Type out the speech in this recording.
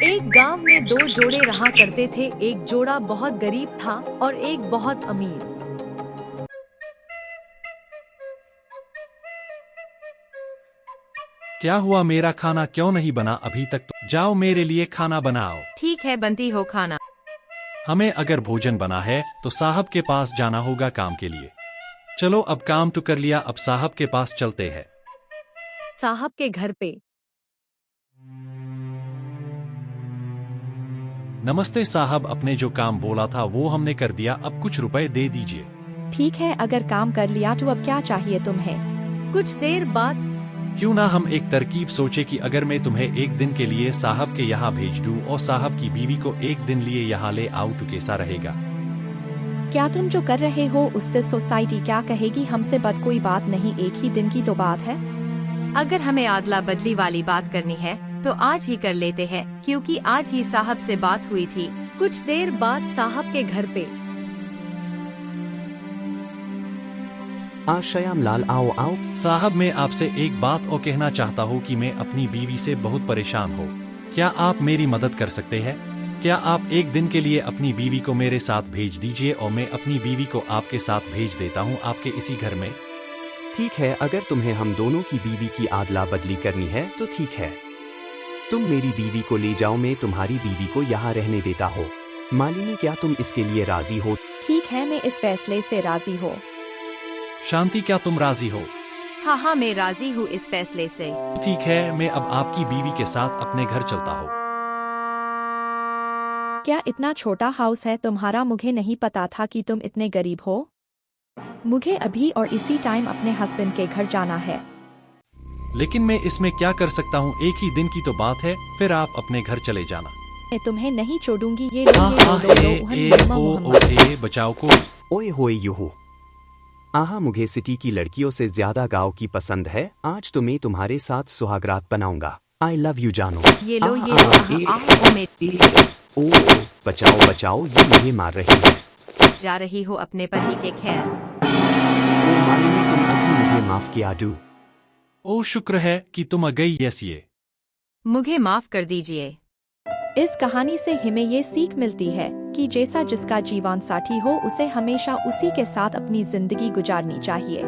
एक गांव में दो जोड़े रहा करते थे। एक जोड़ा बहुत गरीब था और एक बहुत अमीर। क्या हुआ, मेरा खाना क्यों नहीं बना अभी तक? तो जाओ मेरे लिए खाना बनाओ। ठीक है, बनती हो खाना। हमें अगर भोजन बना है तो साहब के पास जाना होगा काम के लिए। चलो अब काम तो कर लिया, अब साहब के पास चलते हैं। साहब के घर पे। नमस्ते साहब, अपने जो काम बोला था वो हमने कर दिया, अब कुछ रुपए दे दीजिए। ठीक है, अगर काम कर लिया तो अब क्या चाहिए तुम्हें? कुछ देर बाद क्यों ना हम एक तरकीब सोचे कि अगर मैं तुम्हें एक दिन के लिए साहब के यहाँ भेज दूं और साहब की बीवी को एक दिन लिए यहाँ ले आऊं तो कैसा रहेगा? क्या तुम जो कर रहे हो उससे सोसाइटी क्या कहेगी? हमसे बद कोई बात नहीं, एक ही दिन की तो बात है। अगर हमें आदला बदली वाली बात करनी है तो आज ही कर लेते हैं, क्योंकि आज ही साहब से बात हुई थी। कुछ देर बाद साहब के घर पे। श्याम लाल, आओ आओ। साहब, मैं आपसे एक बात और कहना चाहता हूँ कि मैं अपनी बीवी से बहुत परेशान हूँ। क्या आप मेरी मदद कर सकते हैं? क्या आप एक दिन के लिए अपनी बीवी को मेरे साथ भेज दीजिए और मैं अपनी बीवी को आपके साथ भेज देता हूँ आपके इसी घर में। ठीक है, अगर तुम्हें हम दोनों की बीवी की आदला बदली करनी है तो ठीक है। तुम मेरी बीवी को ले जाओ, मैं तुम्हारी बीवी को यहाँ रहने देता हूँ। मालिनी, क्या तुम इसके लिए राजी हो? ठीक है, मैं इस फैसले से राजी हूँ। शांति, क्या तुम राजी हो? हाँ, मैं राजी हूँ इस फैसले से। ठीक है, मैं अब आपकी बीवी के साथ अपने घर चलता हूँ। क्या इतना छोटा हाउस है तुम्हारा? मुझे नहीं पता था कि तुम इतने गरीब हो। मुझे अभी और इसी टाइम अपने हस्बैंड के घर जाना है। लेकिन मैं इसमें क्या कर सकता हूँ? एक ही दिन की तो बात है, फिर आप अपने घर चले जाना। मैं तुम्हें नहीं छोड़ूंगी। ये बचाओ को। ओए होए यूहू। मुझे सिटी की लड़कियों से ज्यादा गांव की पसंद है। आज तो मैं तुम्हारे साथ सुहागरात बनाऊंगा। आई लव यू जानो। ये लो, ओ बचाओ बचाओ, ये मुझे मार रही है। जा रही हो अपने पति के खैर। ओ मालिनी, तुम अभी मुझे माफ किया दू। ओ शुक्र है कि तुम आ गई। यस, ये मुझे माफ कर दीजिए। इस कहानी से हमें ये सीख मिलती है कि जैसा जिसका जीवन साथी हो उसे हमेशा उसी के साथ अपनी जिंदगी गुजारनी चाहिए।